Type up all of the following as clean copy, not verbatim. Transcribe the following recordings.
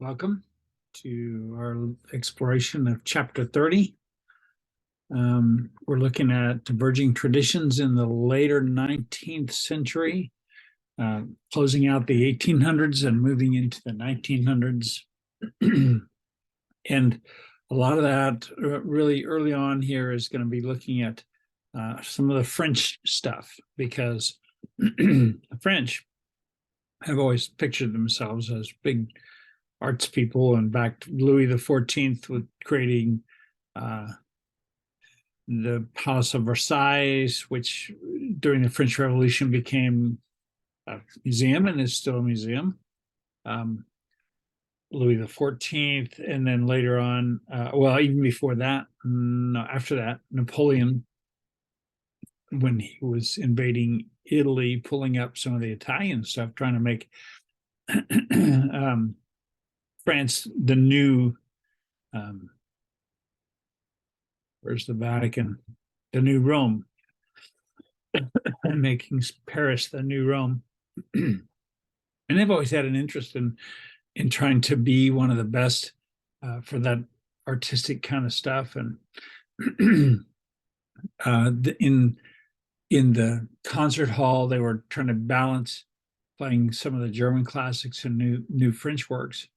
Welcome to our exploration of Chapter 30. We're looking at diverging traditions in the later 19th century, closing out the 1800s and moving into the 1900s. And a lot of that really early on here is going to be looking at some of the French stuff, because the French have always pictured themselves as big arts people, and backed Louis XIV with creating the Palace of Versailles, which during the French Revolution became a museum and is still a museum. Louis XIV, and then later on, well, even before that, no, after that, Napoleon, when he was invading Italy, pulling up some of the Italian stuff, trying to make France the new, where's the Vatican? The new Rome, and making Paris the new Rome. And they've always had an interest in trying to be one of the best for that artistic kind of stuff. And in the concert hall, they were trying to balance playing some of the German classics and new French works.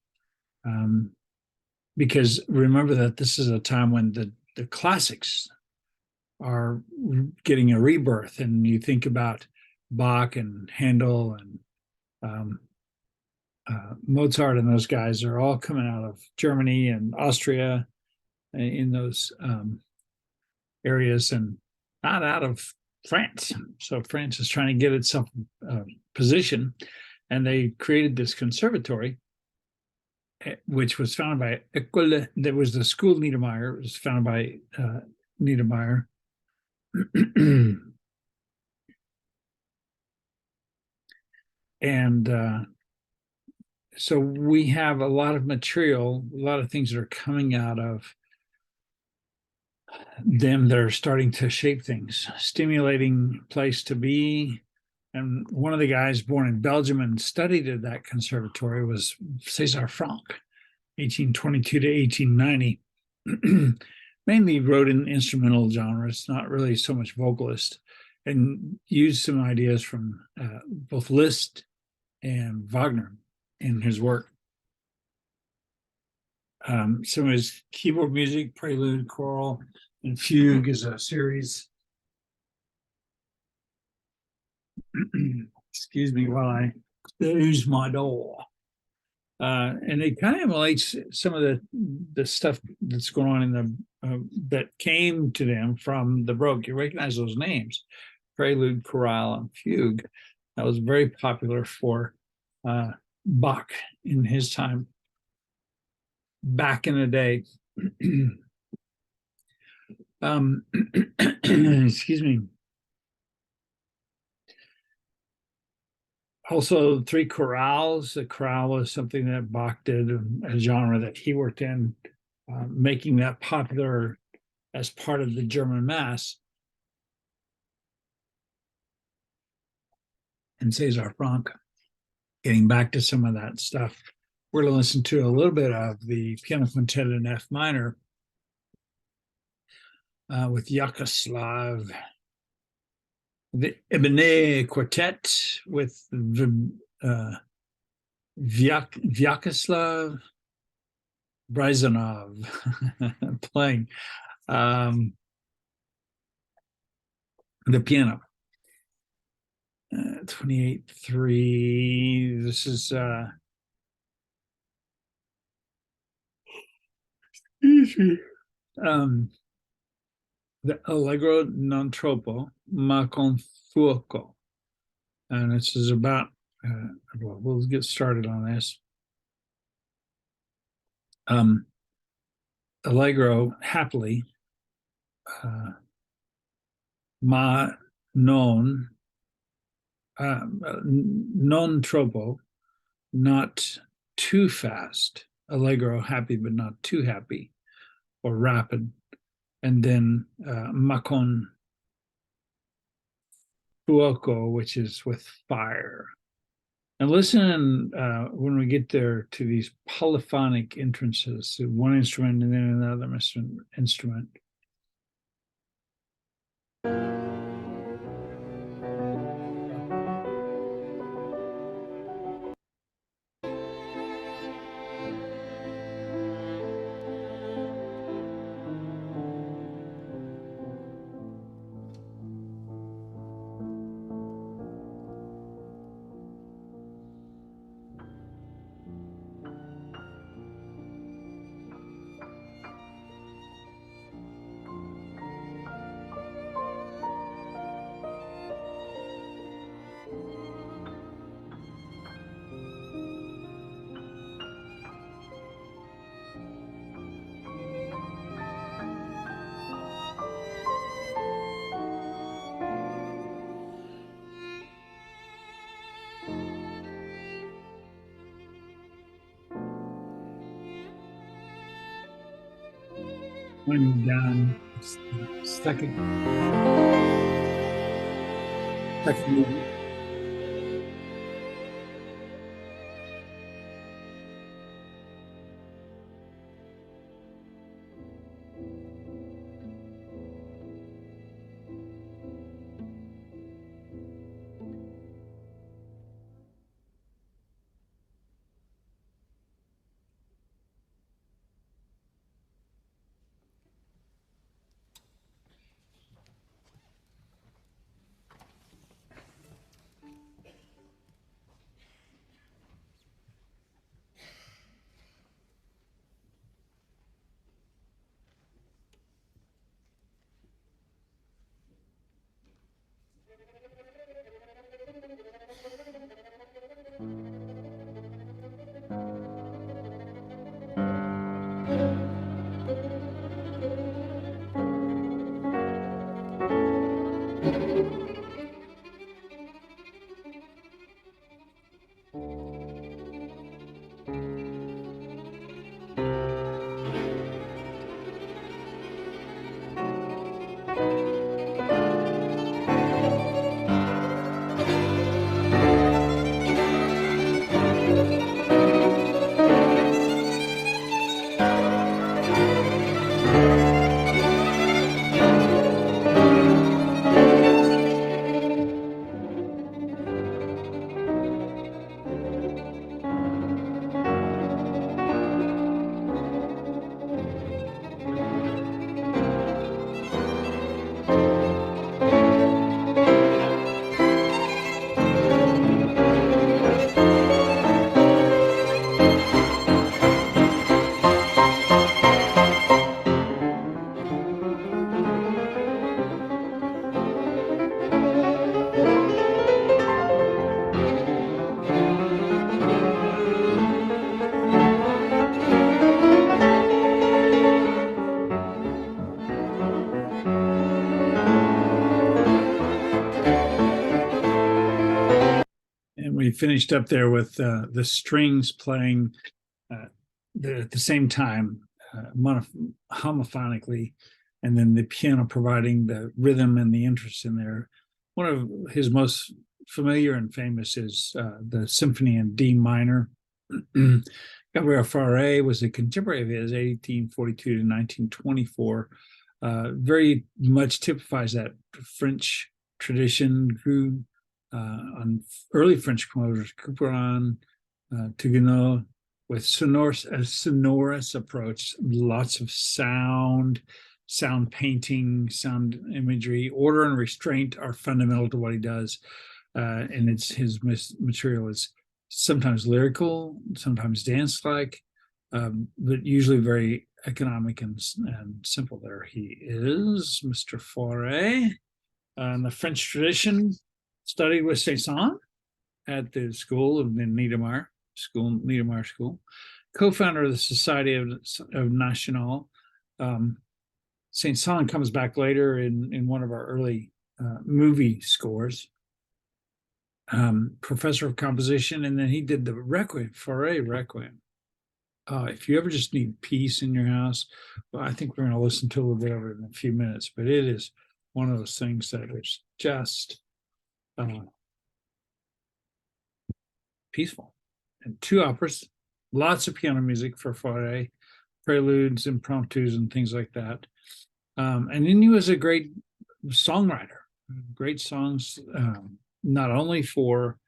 Because remember that this is a time when the classics are getting a rebirth, and you think about Bach and Handel and Mozart, and those guys are all coming out of Germany and Austria, in those areas, and not out of France. So France is trying to get itself position, and they created this conservatory, which was founded by École. There was the school Niedermeyer. It was founded by Niedermeyer. And so we have a lot of material, a lot of things that are coming out of them that are starting to shape things, stimulating place to be. And one of the guys born in Belgium and studied at that conservatory was César Franck, 1822 to 1890. Mainly wrote in instrumental genres, not really so much vocalist, and used some ideas from both Liszt and Wagner in his work. Some of his keyboard music, Prelude, Choral, and Fugue, is a series. Excuse me while I close my door. And it kind of emulates some of the stuff that's going on in the that came to them from the Baroque. You recognize those names: Prelude, Chorale, and Fugue. That was very popular for Bach in his time, back in the day. Excuse me. Also, three chorales. The chorale was something that Bach did, a genre that he worked in, making that popular as part of the German Mass. And César Franck, getting back to some of that stuff. We're going to listen to a little bit of the piano quintet in F minor with Yakoslav, the Ebene Quartet with Vyacheslav Bryzanov playing the piano. 28-3. This is the Allegro non troppo ma con fuoco, and this is about. Well, we'll get started on this. Allegro, happily, ma non troppo, not too fast. Allegro, happy but not too happy, or rapid. And then ma con fuoco, which is with fire. And listen when we get there to these polyphonic entrances, so one instrument and then another instrument. Winding down, second movement. And we finished up there with the strings playing uh, at the same time, homophonically, and then the piano providing the rhythm and the interest in there. One of his most familiar and famous is the Symphony in D minor. Gabriel Fauré was a contemporary of his, 1842 to 1924. Very much typifies that French tradition, grew on early French composers, Couperin, Huguenot, with a sonorous approach, lots of sound painting, sound imagery. Order and restraint are fundamental to what he does. And his material is sometimes lyrical, sometimes dance-like, but usually very economic and simple. There he is, Mr. Fauré. In the French tradition, studied with Saint-Saëns at the school of the Niedermeyer School, co-founder of the Society of National. Saint-Saëns comes back later in one of our early movie scores. Professor of composition, and then he did the Requiem, Fauré Requiem. If you ever just need peace in your house, well, I think we're going to listen to a little bit of it in a few minutes, but it is one of those things that is just peaceful. And two operas, lots of piano music for Fauré, preludes, impromptus, and things like that. And then he was a great songwriter, great songs, not only for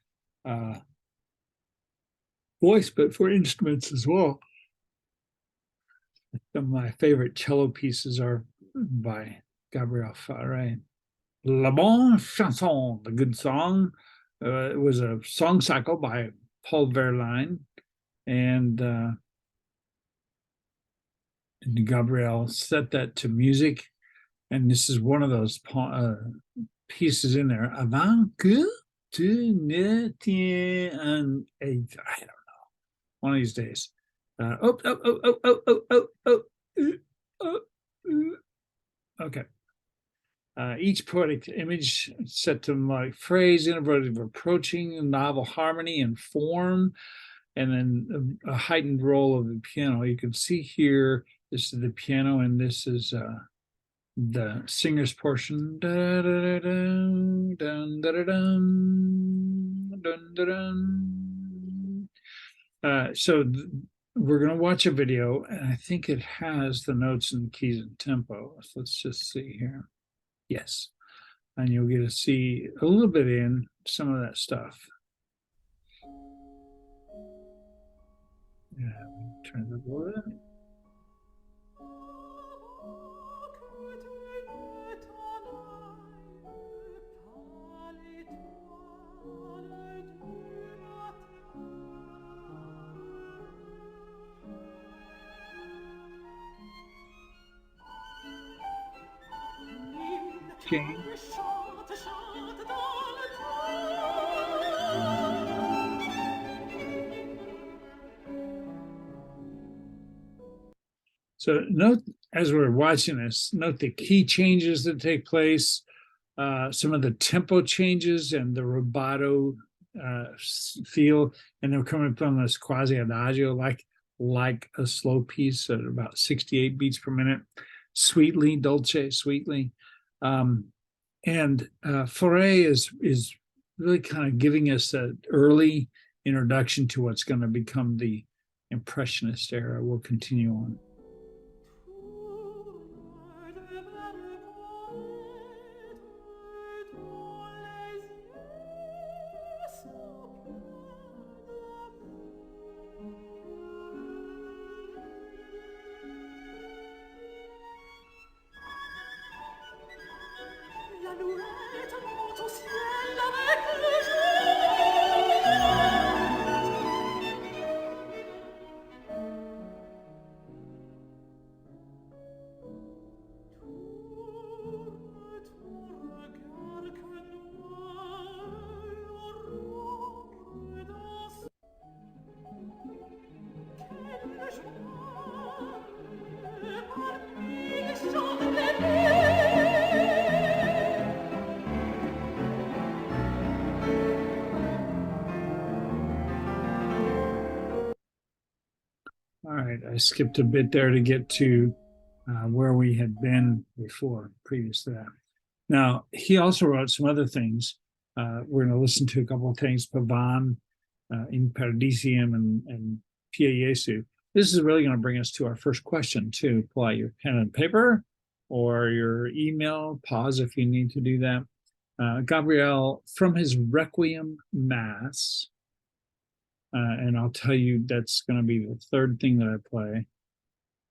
voice, but for instruments as well. Some of my favorite cello pieces are by Gabriel Fauré. La Bonne Chanson, the good song. It was a song cycle by Paul Verlaine, and Gabriel set that to music. And this is one of those pieces in there. Avant que tu ne tiens un, I don't know, one of these days. Okay. Each poetic image set to like phrase, interval of approaching, novel harmony and form, and then a heightened role of the piano. You can see here, this is the piano, and this is the singer's portion. So we're going to watch a video, and I think it has the notes and keys and tempo. So let's just see here. Yes. And you'll get to see a little bit in some of that stuff. Yeah, turn the volume. Okay. So note, as we're watching this, note the key changes that take place, some of the tempo changes and the rubato feel, and they're coming from this quasi adagio, like a slow piece at about 68 beats per minute, sweetly, dolce, sweetly. And Fauré is really kind of giving us an early introduction to what's going to become the Impressionist era. We'll continue on. All right, I skipped a bit there to get to where we had been before, previous to that. Now, he also wrote some other things. We're going to listen to a couple of things, Pavan, In Paradisium, and Pia Jesu. This is really going to bring us to our first question, too. Pull out your pen and paper or your email, pause if you need to do that. Gabriel, from his Requiem Mass, and I'll tell you that's going to be the third thing that I play.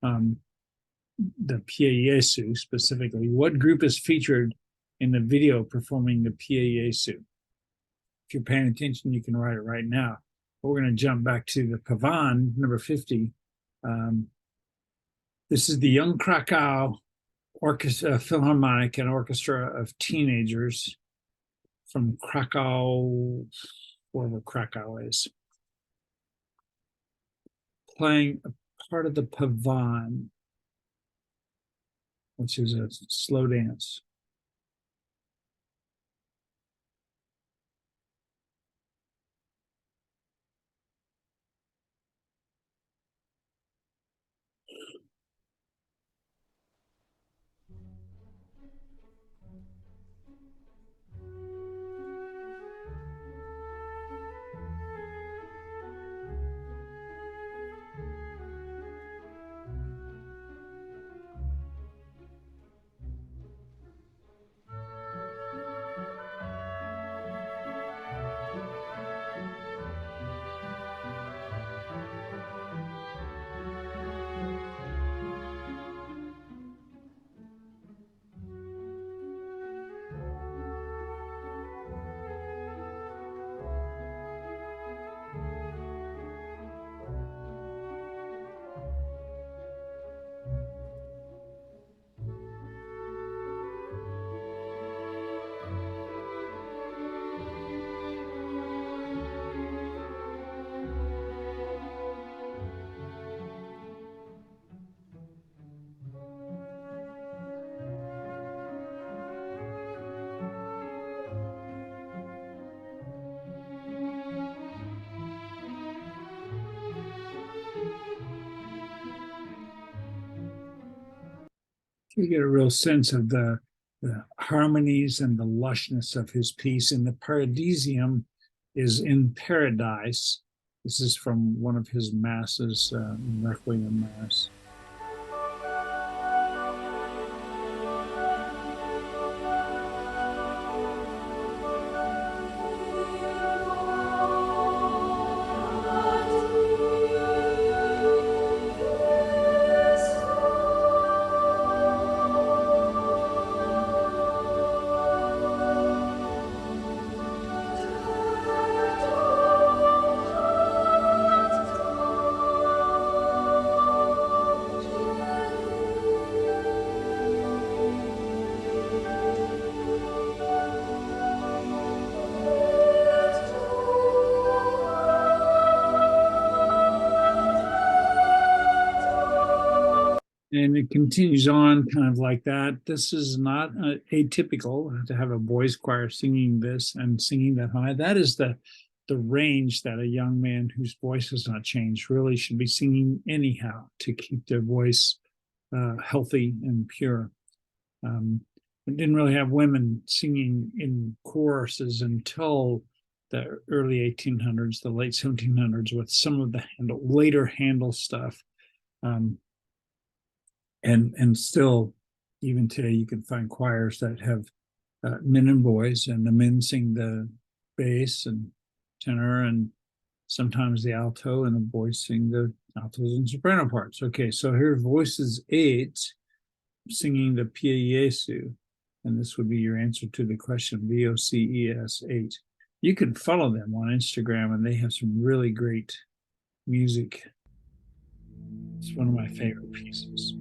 The Pia Jesu specifically. What group is featured in the video performing the Pia Jesu? If you're paying attention, you can write it right now. But we're going to jump back to the Pavan, number 50. This is the Young Krakow Orchestra, Philharmonic and Orchestra of Teenagers from Krakow, wherever Krakow is, playing a part of the Pavan, which is a slow dance. You get a real sense of the harmonies and the lushness of his piece. And the paradisium is in paradise. This is from one of his masses, Requiem Mass. And it continues on kind of like that. This is not atypical to have a boys choir singing this and singing that high. That is the range that a young man whose voice has not changed really should be singing anyhow to keep their voice healthy and pure. We didn't really have women singing in choruses until the early 1800s, the late 1700s, with some of the later Handel stuff. And still, even today, you can find choirs that have men and boys, and the men sing the bass and tenor, and sometimes the alto, and the boys sing the altos and soprano parts. Okay, so here voices 8 singing the Pie Jesu, and this would be your answer to the question, VOCES 8. You can follow them on Instagram, and they have some really great music. It's one of my favorite pieces.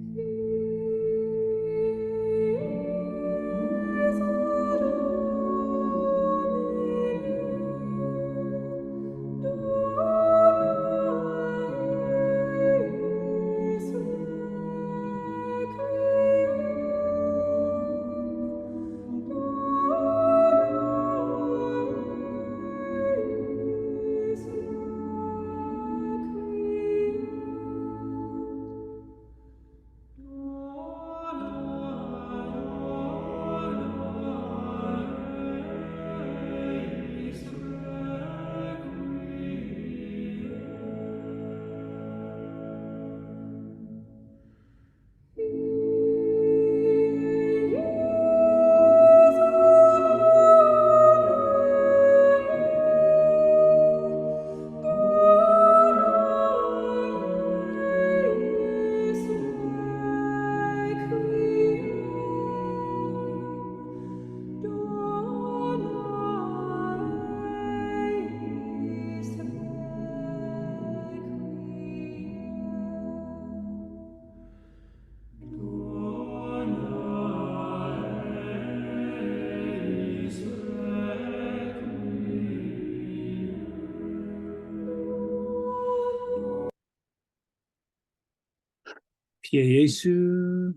Pie Jesu,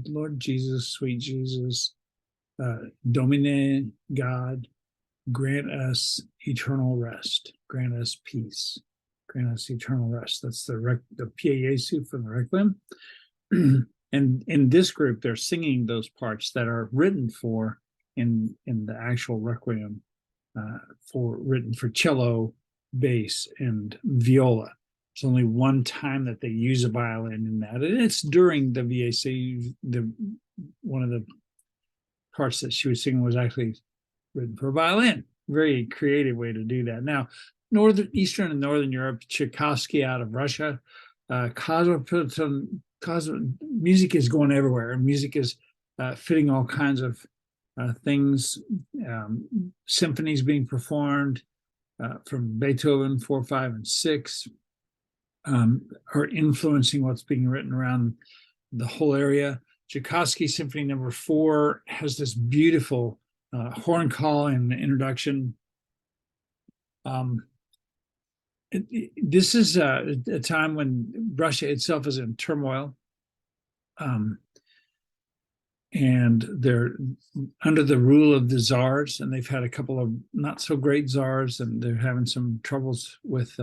Lord Jesus, sweet Jesus, Domine, God, grant us eternal rest, grant us peace, grant us eternal rest. That's the Pie Jesu from the Requiem. And in this group, they're singing those parts that are written for in the actual Requiem, written for cello, bass, and viola. It's only one time that they use a violin in that, and it's during the VAC. One of the parts that she was singing was actually written for violin. Very creative way to do that. Now, Eastern and Northern Europe, Tchaikovsky out of Russia, music is going everywhere, and music is fitting all kinds of things. Symphonies being performed from Beethoven 4, 5, and 6. Are influencing what's being written around the whole area. Tchaikovsky Symphony No. 4 has this beautiful horn call in the introduction. This is a time when Russia itself is in turmoil, and they're under the rule of the czars, and they've had a couple of not so great czars, and they're having some troubles with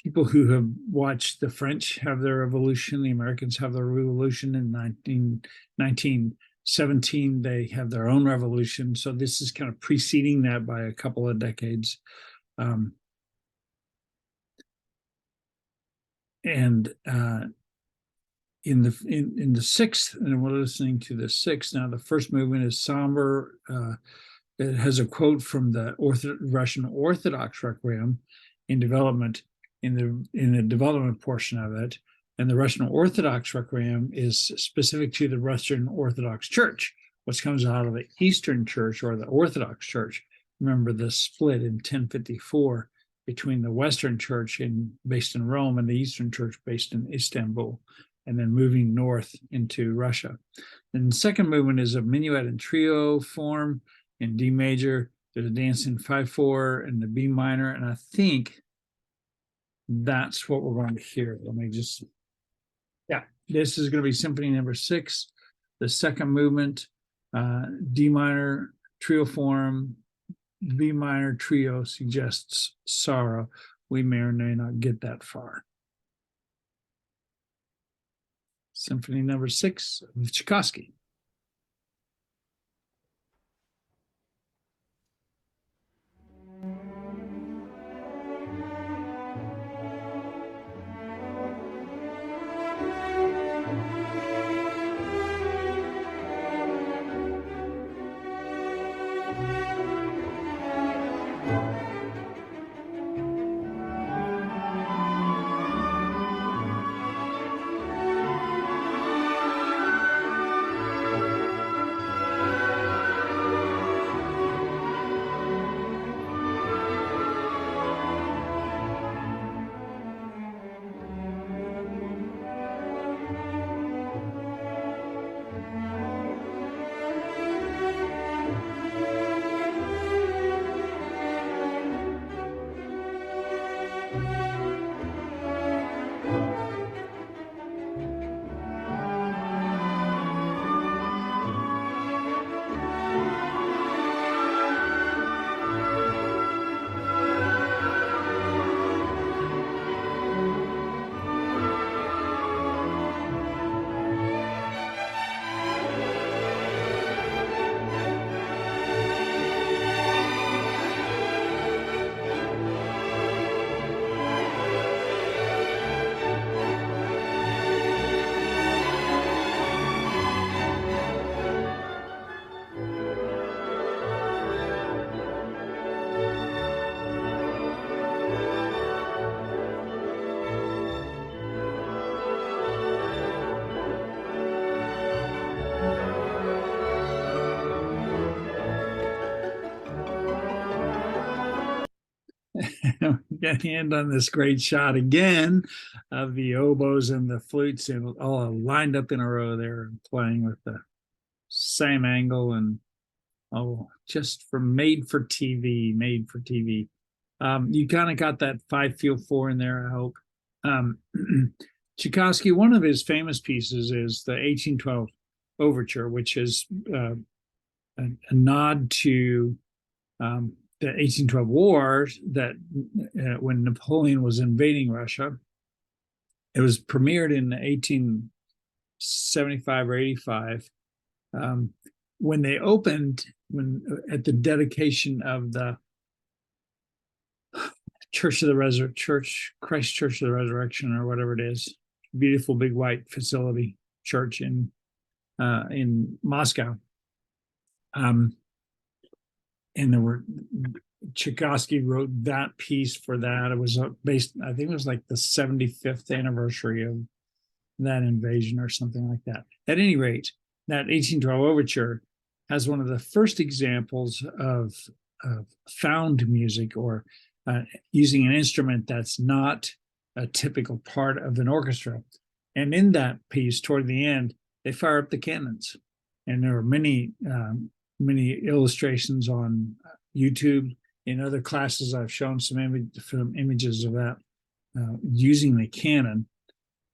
people who have watched the French have their revolution, the Americans have their revolution in 1917, they have their own revolution. So this is kind of preceding that by a couple of decades. And in the sixth, and we're listening to the sixth now. The first movement is somber. It has a quote from the Russian Orthodox Requiem in development, in the development portion of it. And the Russian Orthodox Requiem is specific to the Russian Orthodox Church, which comes out of the Eastern Church or the Orthodox Church. Remember the split in 1054 between the Western Church based in Rome and the Eastern Church based in Istanbul, and then moving north into Russia. And the second movement is a minuet and trio form in D major. There's a dance in 5/4 and the B minor, and I think that's what we're going to hear. Let me just, yeah, this is going to be Symphony Number 6, the second movement, D minor trio form, B minor trio suggests sorrow. We may or may not get that far. Symphony Number 6 of Tchaikovsky. End on this great shot again of the oboes and the flutes and all lined up in a row there and playing with the same angle, and just made for TV. You kind of got that 5/4 in there, I hope. Tchaikovsky, one of his famous pieces is the 1812 Overture, which is a nod to the 1812 war, that when Napoleon was invading Russia. It was premiered in 1875 or 85. When they opened, at the dedication of the Christ Church of the Resurrection, or whatever it is, beautiful big white facility church in Moscow. And Tchaikovsky wrote that piece for that. It was based, I think it was like the 75th anniversary of that invasion or something like that. At any rate, that 1812 Overture has one of the first examples of found music, or using an instrument that's not a typical part of an orchestra. And in that piece, toward the end, they fire up the cannons. And there are many illustrations on YouTube. In other classes, I've shown some images of that, using the cannon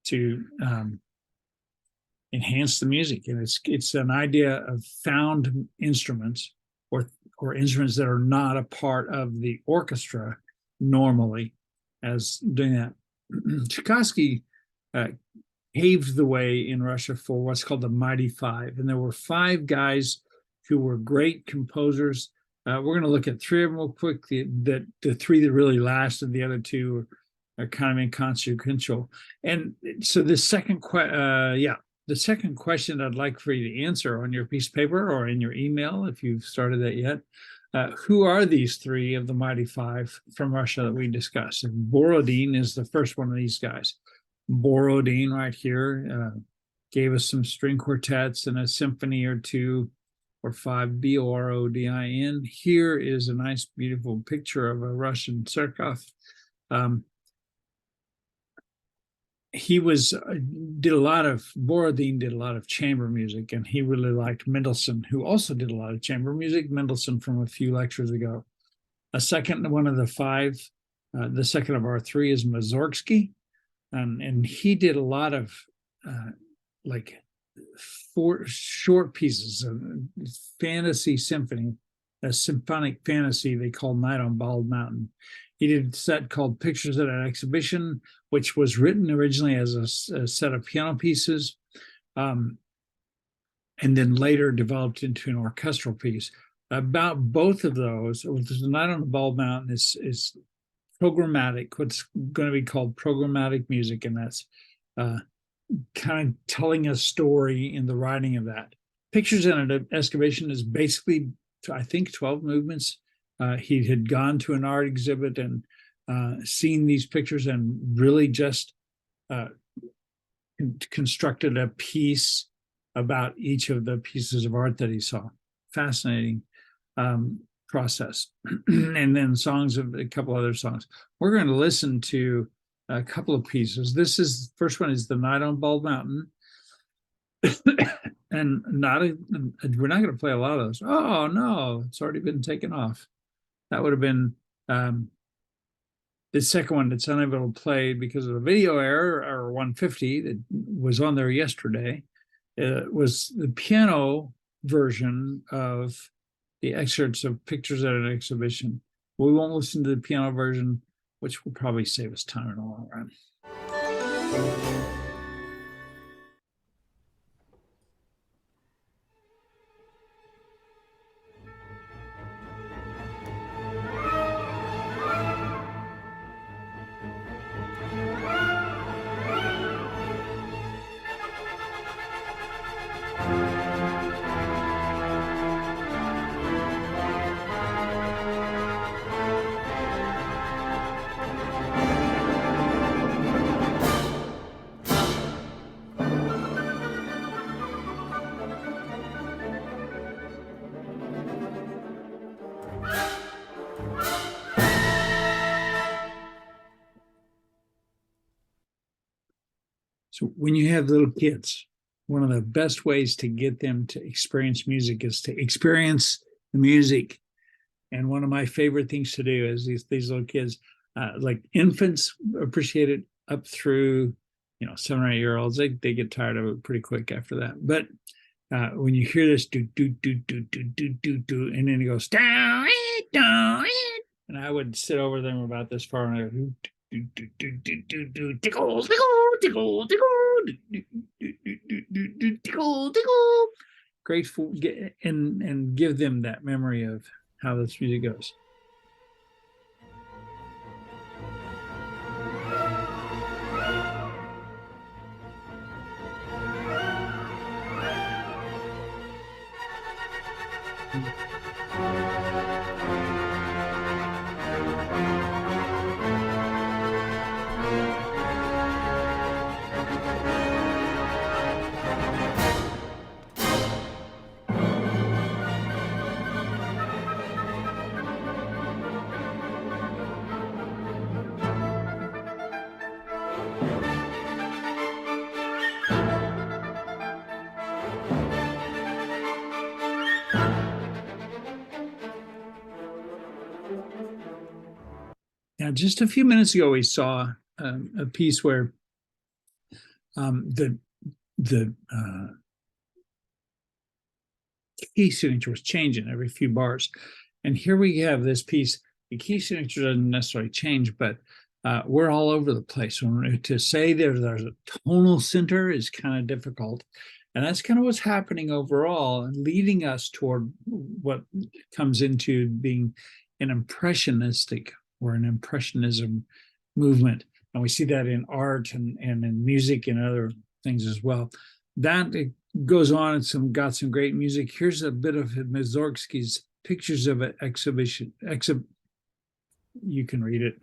to enhance the music. And it's an idea of found instruments, or instruments that are not a part of the orchestra normally, as doing that. Tchaikovsky uh, paved the way in Russia for what's called the Mighty Five. And there were five guys who were great composers. We're going to look at three of them real quick. The three that really lasted, the other two are kind of inconsequential. And so the second question I'd like for you to answer on your piece of paper or in your email, if you've started that yet, who are these three of the Mighty Five from Russia that we discussed? And Borodin is the first one of these guys. Borodin right here gave us some string quartets and a symphony or two or five, Borodin. Here is a nice, beautiful picture of a Russian Surkov. Borodin did a lot of chamber music, and he really liked Mendelssohn, who also did a lot of chamber music. Mendelssohn from a few lectures ago. A second one of the five, the second of our three is Mussorgsky. And he did a lot of like 4 short pieces of fantasy symphony, a symphonic fantasy they call Night on Bald Mountain. He did a set called Pictures at an Exhibition, which was written originally as a set of piano pieces, and then later developed into an orchestral piece. About both of those, the Night on the Bald Mountain is programmatic, what's going to be called programmatic music, and that's kind of telling a story in the writing of that. Pictures in an Excavation is basically, I think, 12 movements. He had gone to an art exhibit and seen these pictures and really just constructed a piece about each of the pieces of art that he saw. Fascinating process. And then a couple other songs. We're going to listen to a couple of pieces. First one is The Night on Bald Mountain. And we're not going to play a lot of those. Oh no, it's already been taken off. That would have been the second one that's unable to play because of a video error, or 150 that was on there yesterday. It was the piano version of the excerpts of Pictures at an Exhibition. We won't listen to the piano version, which will probably save us time in the long run. So when you have little kids, one of the best ways to get them to experience music is to experience the music. And one of my favorite things to do is these little kids, like infants, appreciate it up through 7 or 8 year olds. They get tired of it pretty quick after that. But when you hear this do do do do do do do do, and then it goes down, down, and I would sit over them about this far, and I go tickle, tickle, tickle, tickle, tickle. Grateful, and give them that memory of how this music goes. Now, just a few minutes ago, we saw a piece where the key signature was changing every few bars. And here we have this piece. The key signature doesn't necessarily change, but we're all over the place. To say there's a tonal center is kind of difficult. And that's kind of what's happening overall, and leading us toward what comes into being an impressionistic or an impressionism movement. And we see that in art and in music and other things as well. That it goes on and got some great music. Here's a bit of Mussorgsky's Pictures of an Exhibition. You can read it.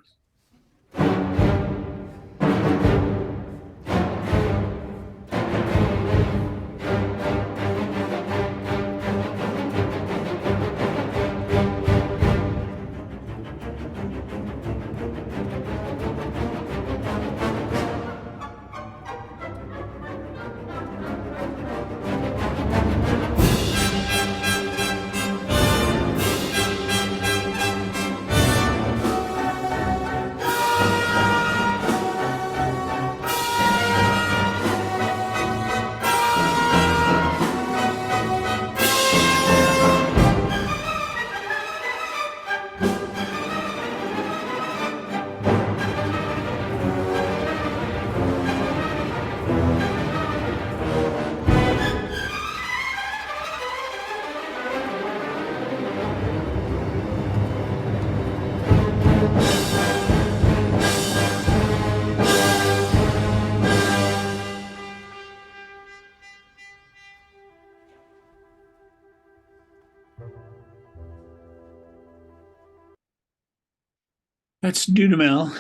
That's Dudamel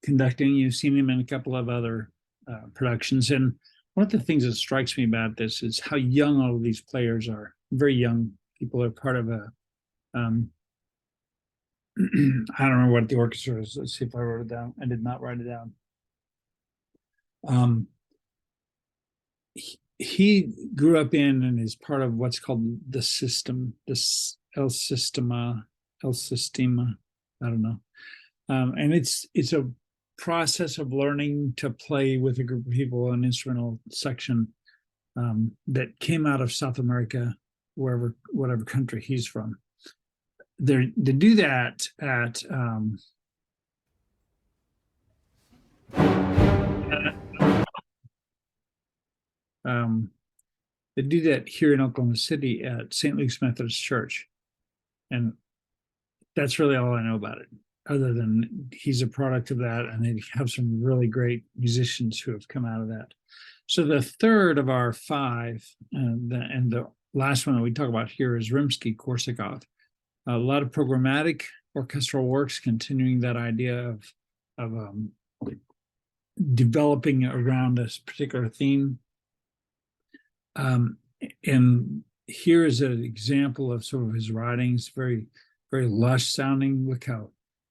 conducting. You've seen him in a couple of other productions. And one of the things that strikes me about this is how young all of these players are. Very young people are part of a, I don't remember what the orchestra is. Let's see if I wrote it down. I did not write it down. He grew up in and is part of what's called the system, this El Sistema, I don't know. And it's a process of learning to play with a group of people, an instrumental section that came out of South America, whatever country he's from. They do that at they do that here in Oklahoma City at St. Luke's Methodist Church, and that's really all I know about it. Other than he's a product of that, and they have some really great musicians who have come out of that. So the third of our five, and the last one that we talk about here is Rimsky-Korsakov. A lot of programmatic orchestral works, continuing that idea of developing around this particular theme. And here is an example of some of his writings, very, very lush sounding. Look how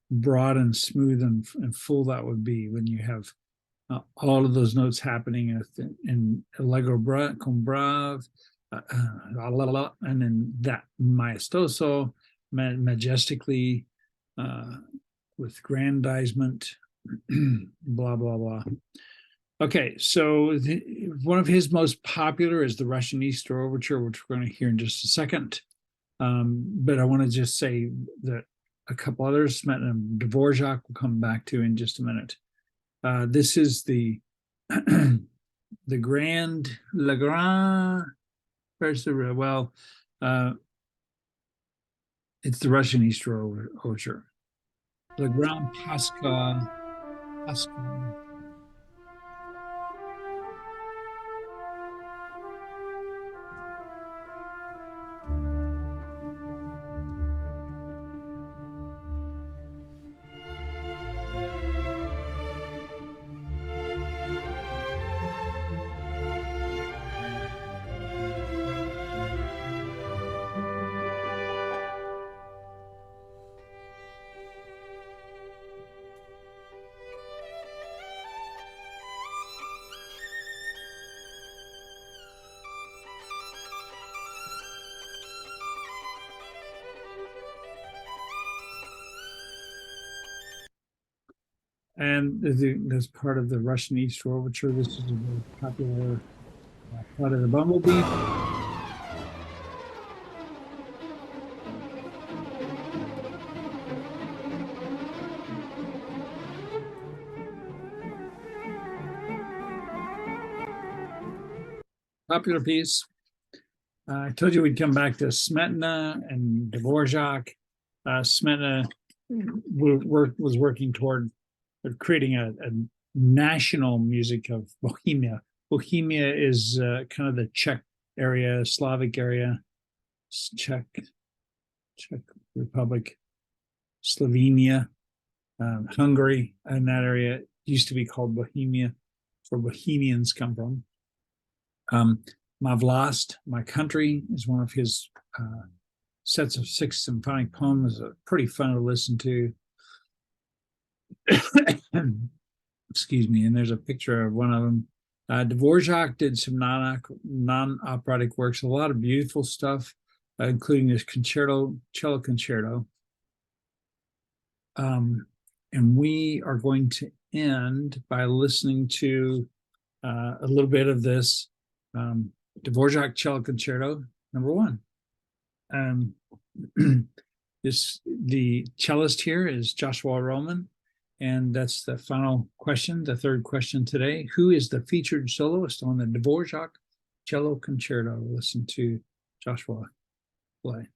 broad and smooth and full that would be when you have all of those notes happening in allegro con brave, and then that maestoso, majestically, with grandizement, blah, blah, blah. Okay, so one of his most popular is the Russian Easter Overture, which we're going to hear in just a second. But I want to just say that a couple others, Dvorak, will come back to in just a minute. This is the Le Grand, where's the, well, it's the Russian Easter Overture. Le Grand Pascha. And as part of the Russian Easter Overture, this is a very popular part of the Bumblebee. popular piece. I told you we'd come back to Smetana and Dvorak. Smetana was working toward creating a national music of Bohemia. Bohemia is kind of the Czech area, Slavic area, Czech Republic, Slovenia, Hungary, and that area used to be called Bohemia, where Bohemians come from. My Vlast, My Country, is one of his sets of 6 symphonic poems. Pretty fun to listen to. Excuse me. And there's a picture of one of them. Dvorak did some non-operatic works, a lot of beautiful stuff, including this cello concerto. And we are going to end by listening to a little bit of this Dvorak cello concerto number 1. The cellist here is Joshua Roman, and that's the final question, the third question today. Who is the featured soloist on the Dvorak cello concerto? Listen to Joshua play.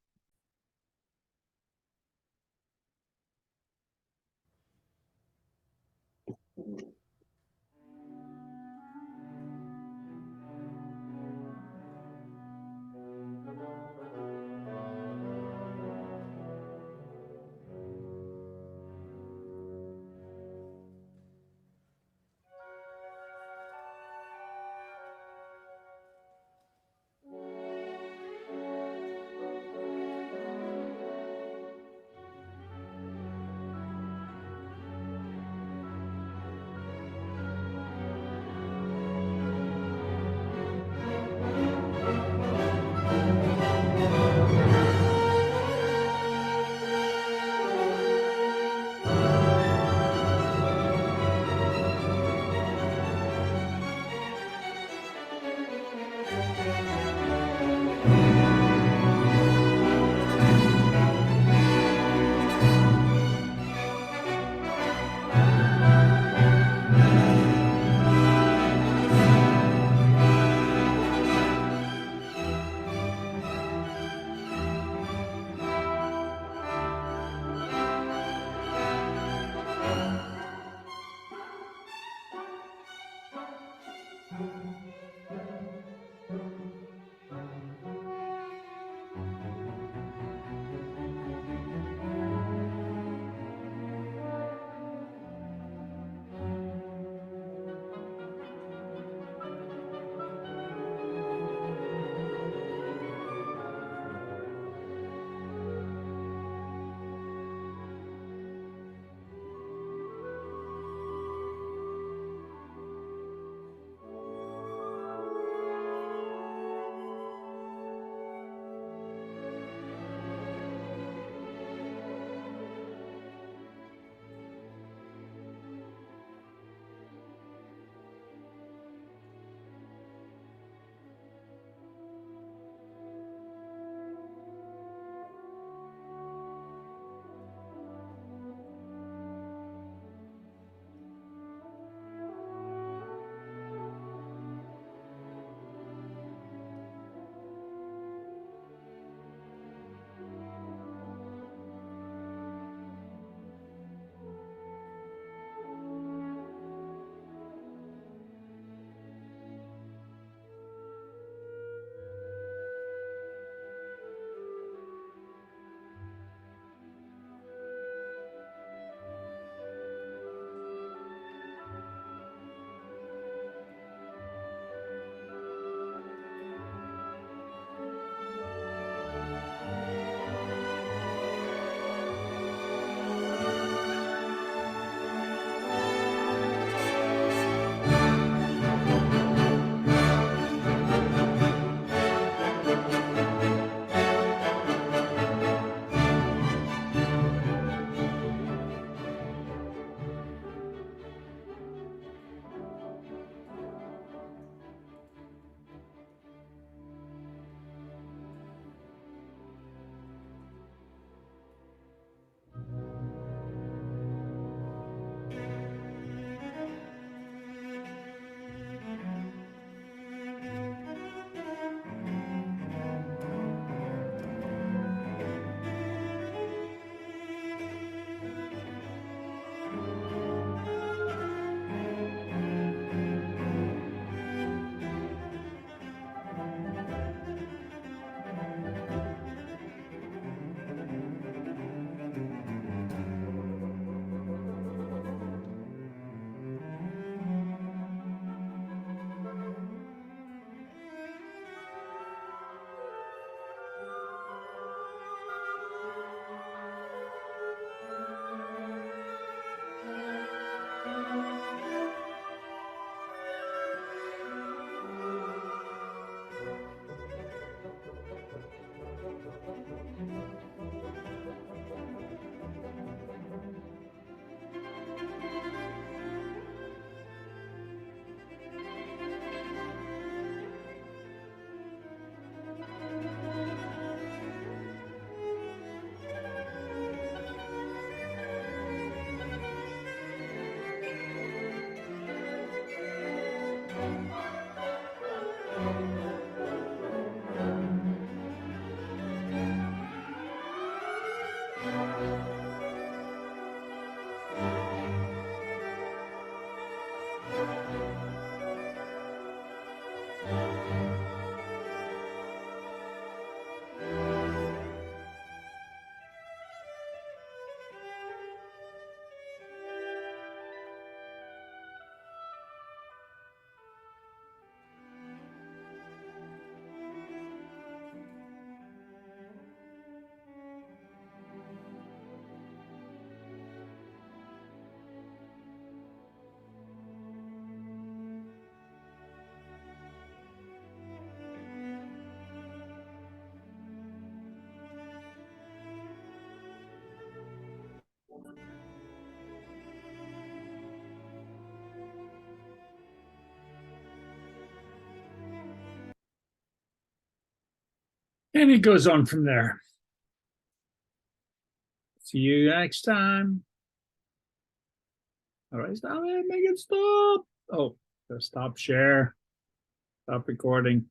And it goes on from there. See you next time. All right, stop it. Make it stop. Oh, stop share. Stop recording.